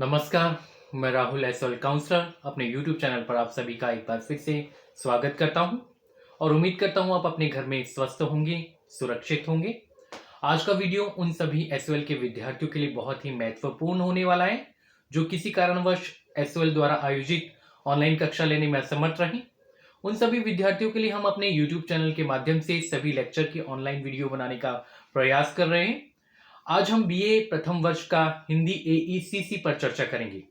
नमस्कार, मैं Rahul SL counsellor अपने YouTube चैनल पर आप सभी का एक बार फिर से स्वागत करता हूं और उम्मीद करता हूं आप अपने घर में स्वस्थ होंगे, सुरक्षित होंगे। आज का वीडियो उन सभी एसएल के विद्यार्थियों के लिए बहुत ही महत्वपूर्ण होने वाला है जो किसी कारणवश एसएल द्वारा आयोजित ऑनलाइन कक्षा लेने में असमर्थ रहे। उन सभी विद्यार्थियों के लिए हम अपने YouTube चैनल के माध्यम से सभी लेक्चर की ऑनलाइन वीडियो बनाने का प्रयास कर रहे हैं। आज हम बीए प्रथम वर्ष का हिंदी एईसीसी पर चर्चा करेंगे।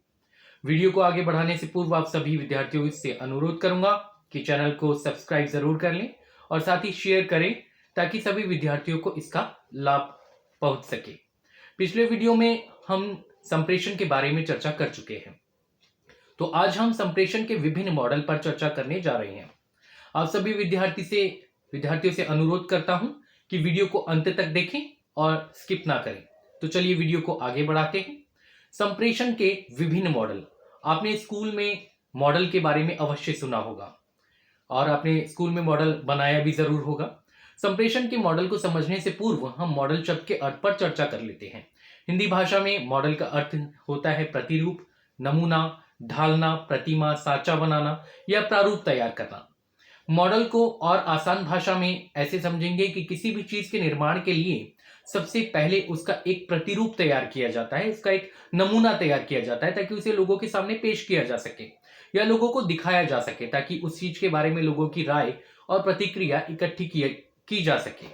वीडियो को आगे बढ़ाने से पूर्व आप सभी विद्यार्थियों से अनुरोध करूंगा कि चैनल को सब्सक्राइब जरूर कर लें और साथ ही शेयर करें ताकि सभी विद्यार्थियों को इसका लाभ पहुंच सके। पिछले वीडियो में हम संप्रेषण के बारे में चर्चा कर चुके हैं, तो आज हम संप्रेषण के विभिन्न मॉडल पर चर्चा करने जा रहे हैं। आप सभी विद्यार्थियों से अनुरोध करता हूं कि वीडियो को अंत तक देखें और स्किप ना करें। तो चलिए वीडियो को आगे बढ़ाते हैं। संप्रेषण के विभिन्न मॉडल। आपने स्कूल में मॉडल के बारे में अवश्य सुना होगा और आपने स्कूल में मॉडल बनाया भी जरूर होगा। संप्रेषण के मॉडल को समझने से पूर्व हम मॉडल शब्द के अर्थ पर चर्चा कर लेते हैं। हिंदी भाषा में मॉडल का अर्थ होता है प्रतिरूप, नमूना, ढालना, प्रतिमा, साँचा बनाना या प्रारूप तैयार करना। मॉडल को और आसान भाषा में ऐसे समझेंगे कि किसी भी चीज के निर्माण के लिए सबसे पहले उसका एक प्रतिरूप तैयार किया जाता है, उसका एक नमूना तैयार किया जाता है ताकि उसे लोगों के सामने पेश किया जा सके या लोगों को दिखाया जा सके ताकि उस चीज के बारे में लोगों की राय और प्रतिक्रिया इकट्ठी की जा सके।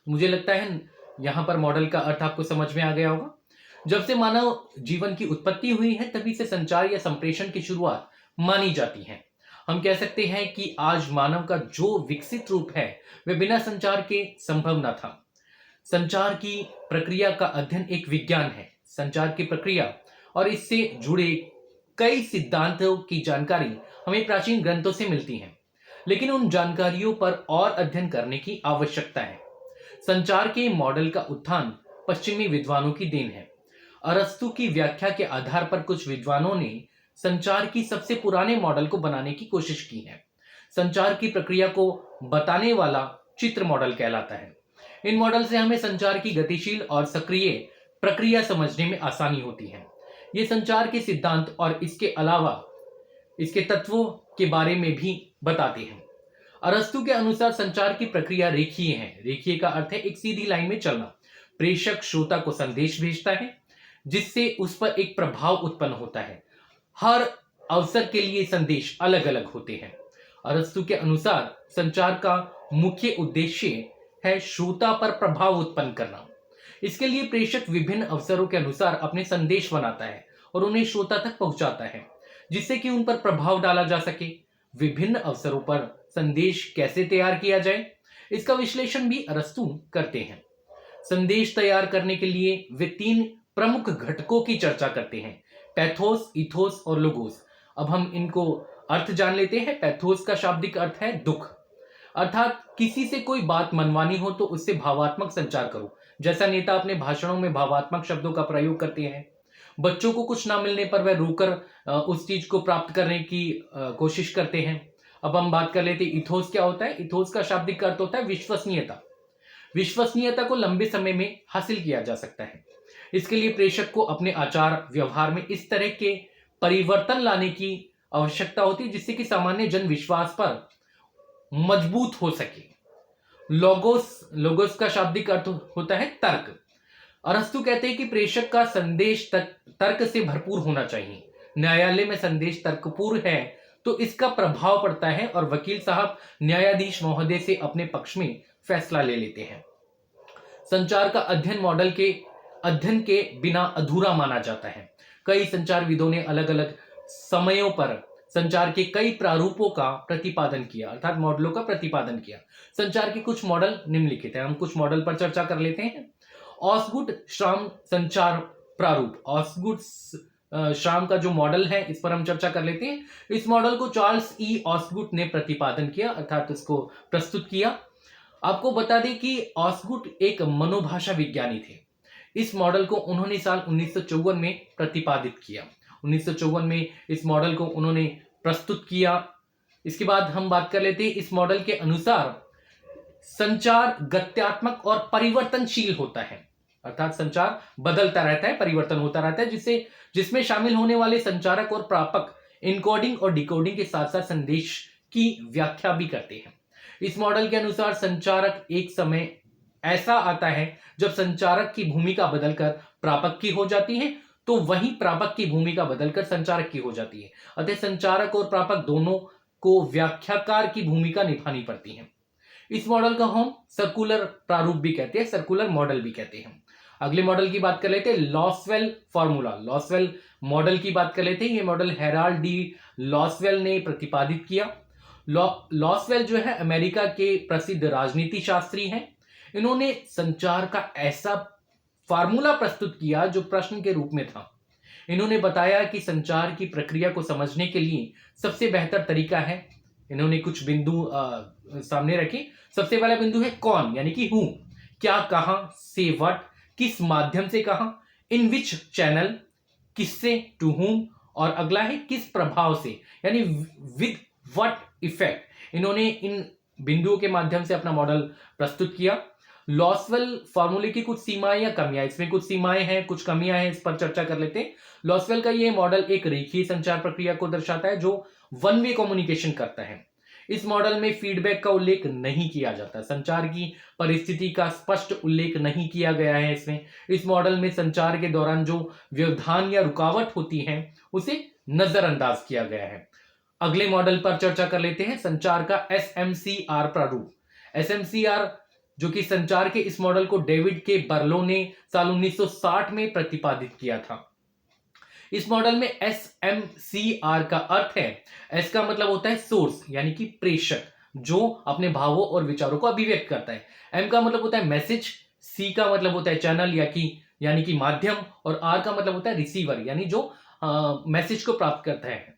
मुझे लगता है यहां पर मॉडल का अर्थ आपको समझ में आ गया होगा। जब से मानव जीवन की उत्पत्ति हुई है तभी से संचार या संप्रेषण की शुरुआत मानी जाती है। हम कह सकते हैं कि आज मानव का जो विकसित रूप है वह बिना संचार के संभव न था। संचार की प्रक्रिया का अध्ययन एक विज्ञान है। संचार की प्रक्रिया और इससे जुड़े कई सिद्धांतों की जानकारी हमें प्राचीन ग्रंथों से मिलती है, लेकिन उन जानकारियों पर और अध्ययन करने की आवश्यकता है। संचार के मॉडल का उत्थान पश्चिमी विद्वानों की देन है। अरस्तु की व्याख्या के आधार पर कुछ विद्वानों ने संचार की सबसे पुराने मॉडल को बनाने की कोशिश की है। संचार की प्रक्रिया को बताने वाला चित्र मॉडल कहलाता है। इन मॉडल से हमें संचार की गतिशील और सक्रिय प्रक्रिया समझने में आसानी होती है। ये संचार के सिद्धांत और इसके अलावा इसके तत्वों के बारे में भी बताते हैं। अरस्तु के अनुसार संचार की प्रक्रिया रेखीय है। रेखीय का अर्थ है एक सीधी लाइन में चलना। प्रेषक श्रोता को संदेश भेजता है जिससे उस पर एक प्रभाव उत्पन्न होता है। हर अवसर के लिए संदेश अलग अलग होते हैं। अरस्तु के अनुसार संचार का मुख्य उद्देश्य है श्रोता पर प्रभाव उत्पन्न करना। इसके लिए प्रेषक विभिन्न अवसरों के अनुसार अपने संदेश बनाता है और उन्हें श्रोता तक पहुंचाता है जिससे कि उन पर प्रभाव डाला जा सके। विभिन्न अवसरों पर संदेश कैसे तैयार किया जाए इसका विश्लेषण भी अरस्तु करते हैं। संदेश तैयार करने के लिए वे तीन प्रमुख घटकों की चर्चा करते हैं, पैथोस, इथोस और लोगोस। अब हम इनको अर्थ जान लेते हैं। पैथोस का शाब्दिक अर्थ है दुख, अर्थात किसी से कोई बात मनवानी हो तो उससे भावात्मक संचार करो। जैसा नेता अपने भाषणों में भावात्मक शब्दों का प्रयोग करते हैं। बच्चों को कुछ ना मिलने पर वह रोकर उस चीज को प्राप्त करने की कोशिश करते हैं। अब हम बात कर लेते हैं इथोस क्या होता है। इथोस का शाब्दिक अर्थ होता है विश्वसनीयता। विश्वसनीयता को लंबे समय में हासिल किया जा सकता है। इसके लिए प्रेषक को अपने आचार व्यवहार में इस तरह के परिवर्तन लाने की आवश्यकता होती है जिससे कि सामान्य जन विश्वास पर मजबूत हो सके। लोगोस का शाब्दिक अर्थ होता है तर्क। अरस्तु कहते हैं कि प्रेषक का संदेश तर्क से भरपूर होना चाहिए। न्यायालय में संदेश तर्कपूर्ण है तो इसका प्रभाव पड़ता है और वकील साहब न्यायाधीश महोदय से अपने पक्ष में फैसला ले लेते हैं। संचार का अध्ययन के बिना अधूरा माना जाता है। कई संचारविदों ने अलग अलग समयों पर संचार के कई प्रारूपों का प्रतिपादन किया, अर्थात मॉडलों का प्रतिपादन किया। संचार के कुछ मॉडल निम्नलिखित हैं। हम कुछ मॉडल पर चर्चा कर लेते हैं। ऑसगुड श्राम संचार प्रारूप। ऑसगुड श्राम का जो मॉडल है इस पर हम चर्चा कर लेते हैं। इस मॉडल को चार्ल्स ई ऑसगुड ने प्रतिपादन किया, अर्थात इसको प्रस्तुत किया। आपको बता दें कि ऑसगुड एक मनोभाषा विज्ञानी थे। इस मॉडल को उन्होंने साल 1954 में प्रतिपादित किया। 1954 में इस मॉडल को उन्होंने प्रस्तुत किया। इसके बाद हम बात कर लेते हैं इस मॉडल के अनुसार संचार गत्यात्मक और परिवर्तनशील होता है। अर्थात संचार बदलता रहता है, परिवर्तन होता रहता है, जिसमें शामिल होने वाले संचारक और प्रापक इनकोडिंग और डिकोडिंग के साथ साथ संदेश की व्याख्या भी करते हैं। इस मॉडल के अनुसार संचारक एक समय ऐसा आता है जब संचारक की भूमिका बदलकर प्रापक की हो जाती है, तो वहीं प्रापक की भूमिका बदलकर संचारक की हो जाती है। अतः संचारक और प्रापक दोनों को व्याख्याकार की भूमिका निभानी पड़ती है। इस मॉडल को हम सर्कुलर प्रारूप भी कहते हैं, सर्कुलर मॉडल भी कहते हैं। अगले मॉडल की बात कर लेते हैं, लॉसवेल फॉर्मूला। लॉसवेल मॉडल की बात कर लेते हैं। यह मॉडल हेराल्ड डी लॉसवेल ने प्रतिपादित किया। लॉसवेल जो है अमेरिका के प्रसिद्ध राजनीति शास्त्री हैं। इन्होंने संचार का ऐसा फार्मूला प्रस्तुत किया जो प्रश्न के रूप में था। इन्होंने बताया कि संचार की प्रक्रिया को समझने के लिए सबसे बेहतर तरीका है, इन्होंने कुछ बिंदु सामने रखे। सबसे पहला बिंदु है कौन, यानी कि हूं, क्या, कहां, से व्हाट, किस माध्यम से कहां, इन विच चैनल, किससे, टू हुम, और अगला है किस प्रभाव से, यानी विद व्हाट इफेक्ट। इन्होंने इन बिंदुओं के माध्यम से अपना मॉडल प्रस्तुत किया। लॉसवेल फॉर्मूले की कुछ सीमाएं या कमियां, इसमें कुछ सीमाएं हैं, कुछ कमियां हैं, इस पर चर्चा कर लेते हैं। लॉसवेल का यह मॉडल एक रेखीय संचार प्रक्रिया को दर्शाता है जो वन वे कम्युनिकेशन करता है। इस मॉडल में फीडबैक का उल्लेख नहीं किया जाता, संचार की परिस्थिति का स्पष्ट उल्लेख नहीं किया गया है इसमें। इस मॉडल में संचार के दौरान जो व्यवधान या रुकावट होती है उसे नजरअंदाज किया गया है। अगले मॉडल पर चर्चा कर लेते हैं, संचार का एसएमसीआर प्रारूप। एसएमसीआर जो कि संचार के इस मॉडल को डेविड के बर्लो ने साल 1960 में प्रतिपादित किया था। इस मॉडल में एसएमसीआर का अर्थ है, एस का मतलब होता है सोर्स, यानी कि प्रेषक जो अपने भावों और विचारों को अभिव्यक्त करता है। एम का मतलब होता है मैसेज, सी का मतलब होता है चैनल यानी कि माध्यम, और आर का मतलब होता है रिसीवर, यानी जो मैसेज को प्राप्त करता है।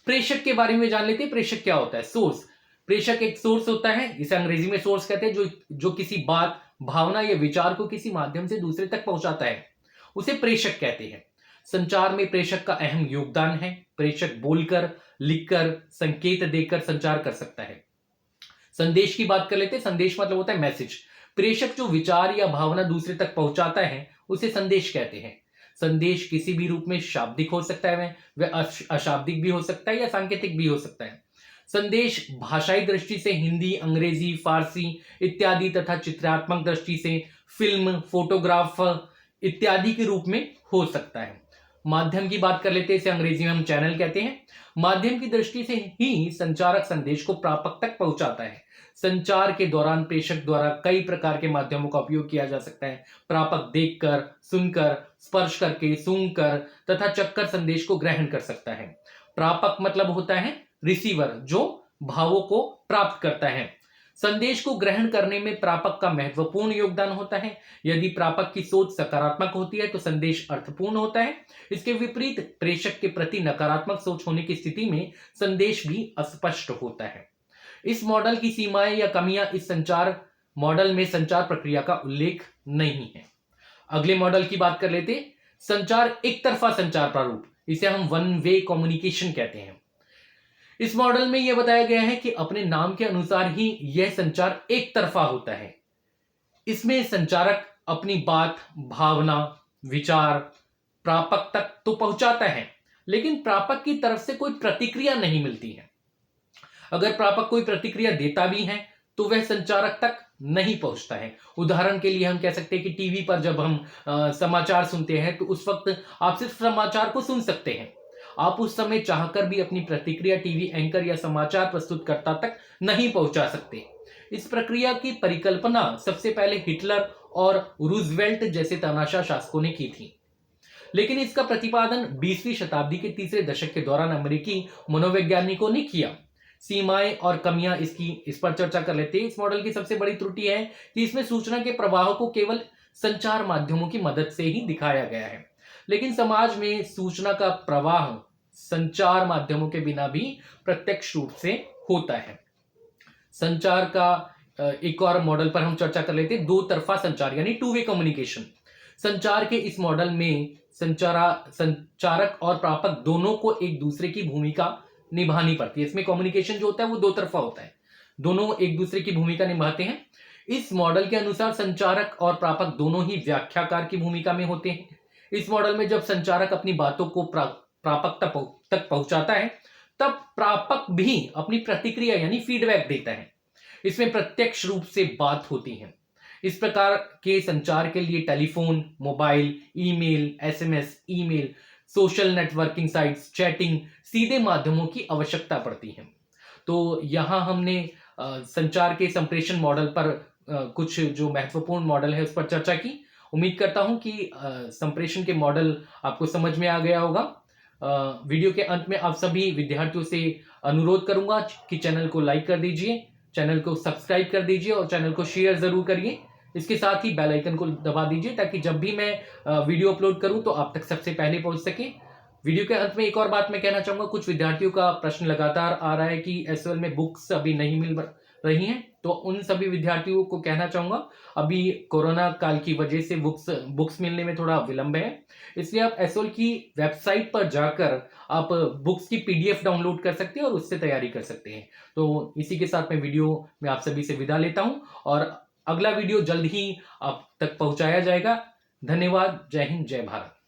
प्रेषक के बारे में जान लेते हैं। प्रेषक क्या होता है? सोर्स। प्रेषक एक सोर्स होता है, इसे अंग्रेजी में सोर्स कहते हैं, जो किसी बात, भावना या विचार को किसी माध्यम से दूसरे तक पहुंचाता है, उसे प्रेषक कहते हैं। संचार में प्रेषक का अहम योगदान है। प्रेषक बोलकर, लिखकर, संकेत देकर संचार कर सकता है। संदेश की बात कर लेते हैं। संदेश मतलब होता है मैसेज। प्रेषक जो विचार या भावना दूसरे तक पहुंचाता है उसे संदेश कहते हैं। संदेश किसी भी रूप में शाब्दिक हो सकता है, वह अशाब्दिक भी हो सकता है या सांकेतिक भी हो सकता है। संदेश भाषाई दृष्टि से हिंदी, अंग्रेजी, फारसी इत्यादि तथा चित्रात्मक दृष्टि से फिल्म, फोटोग्राफ इत्यादि के रूप में हो सकता है। माध्यम की बात कर लेते हैं, इसे अंग्रेजी में हम चैनल कहते हैं। माध्यम की दृष्टि से ही संचारक संदेश को प्रापक तक पहुंचाता है। संचार के दौरान प्रेषक द्वारा कई प्रकार के माध्यमों का उपयोग किया जा सकता है। प्रापक देखकर, सुनकर, स्पर्श करके, सूंघकर तथा चखकर संदेश को ग्रहण कर सकता है। प्रापक मतलब होता है रिसीवर, जो भावों को प्राप्त करता है। संदेश को ग्रहण करने में प्रापक का महत्वपूर्ण योगदान होता है। यदि प्रापक की सोच सकारात्मक होती है तो संदेश अर्थपूर्ण होता है। इसके विपरीत प्रेषक के प्रति नकारात्मक सोच होने की स्थिति में संदेश भी अस्पष्ट होता है। इस मॉडल की सीमाएं या कमियां इस संचार मॉडल में संचार प्रक्रिया का उल्लेख नहीं है। अगले मॉडल की बात कर लेते हैं, संचार एक तरफा संचार प्रारूप। इसे हम वन वे कम्युनिकेशन कहते हैं। इस मॉडल में यह बताया गया है कि अपने नाम के अनुसार ही यह संचार एक तरफा होता है। इसमें संचारक अपनी बात, भावना, विचार प्रापक तक तो पहुंचाता है, लेकिन प्रापक की तरफ से कोई प्रतिक्रिया नहीं मिलती है। अगर प्रापक कोई प्रतिक्रिया देता भी है तो वह संचारक तक नहीं पहुंचता है। उदाहरण के लिए हम कह सकते हैं कि टीवी पर जब हम समाचार सुनते हैं तो उस वक्त आप सिर्फ समाचार को सुन सकते हैं। आप उस समय चाहकर भी अपनी प्रतिक्रिया टीवी एंकर या समाचार प्रस्तुतकर्ता तक नहीं पहुंचा सकते। इस प्रक्रिया की परिकल्पना सबसे पहले हिटलर और रूजवेल्ट जैसे तानाशाह शासकों ने की थी, लेकिन इसका प्रतिपादन 20वीं शताब्दी के तीसरे दशक के दौरान अमेरिकी मनोवैज्ञानिकों ने किया। सीमाएं और कमियां इस पर चर्चा कर लेते हैं। इस मॉडल की सबसे बड़ी त्रुटि है कि इसमें सूचना के प्रवाह को केवल संचार माध्यमों की मदद से ही दिखाया गया है, लेकिन समाज में सूचना का प्रवाह संचार माध्यमों के बिना भी प्रत्यक्ष रूप से होता है। संचार का एक और मॉडल पर हम चर्चा कर लेते हैं, दो तरफा संचार यानी टू वे कम्युनिकेशन। संचार के इस मॉडल में संचारक और प्रापक दोनों को एक दूसरे की भूमिका निभानी पड़ती है। इसमें कम्युनिकेशन जो होता है वो दो तरफा होता है, दोनों एक दूसरे की भूमिका निभाते हैं। इस मॉडल के अनुसार संचारक और प्रापक दोनों ही व्याख्याकार की भूमिका में होते हैं। इस मॉडल में जब संचारक अपनी बातों को प्रापक तक पहुंचाता है, तब प्रापक भी अपनी प्रतिक्रिया यानी फीडबैक देता है। इसमें प्रत्यक्ष रूप से बात होती है। इस प्रकार के संचार के लिए telephone, mobile, email, SMS, email, social networking sites, chatting, सीधे माध्यमों की आवश्यकता पड़ती है। तो यहां हमने संचार के संप्रेषण मॉडल पर कुछ जो महत्वपूर्ण मॉडल है उस पर चर्चा की। उम्मीद करता हूं कि संप्रेषण के मॉडल आपको समझ में आ गया होगा। वीडियो के अंत में आप सभी विद्यार्थियों से अनुरोध करूंगा कि चैनल को लाइक कर दीजिए, चैनल को सब्सक्राइब कर दीजिए और चैनल को शेयर जरूर करिए। इसके साथ ही बेल आइकन को दबा दीजिए ताकि जब भी मैं वीडियो अपलोड करूं तो आप तक सबसे पहले पहुंच सके। वीडियो के अंत में एक और बात मैं कहना चाहूंगा, कुछ विद्यार्थियों का प्रश्न लगातार आ रहा है कि एसएल में बुक्स अभी नहीं मिल रही हैं, तो उन सभी विद्यार्थियों को कहना चाहूंगा अभी कोरोना काल की वजह से बुक्स मिलने में थोड़ा विलंब है, इसलिए आप एसएल की वेबसाइट पर जाकर आप बुक्स की पीडीएफ डाउनलोड कर सकते हैं और उससे तैयारी कर सकते हैं। तो इसी के साथ मैं वीडियो में आप सभी से विदा लेता हूं और अगला वीडियो जल्द ही आप तक पहुंचाया जाएगा। धन्यवाद। जय हिंद, जय भारत।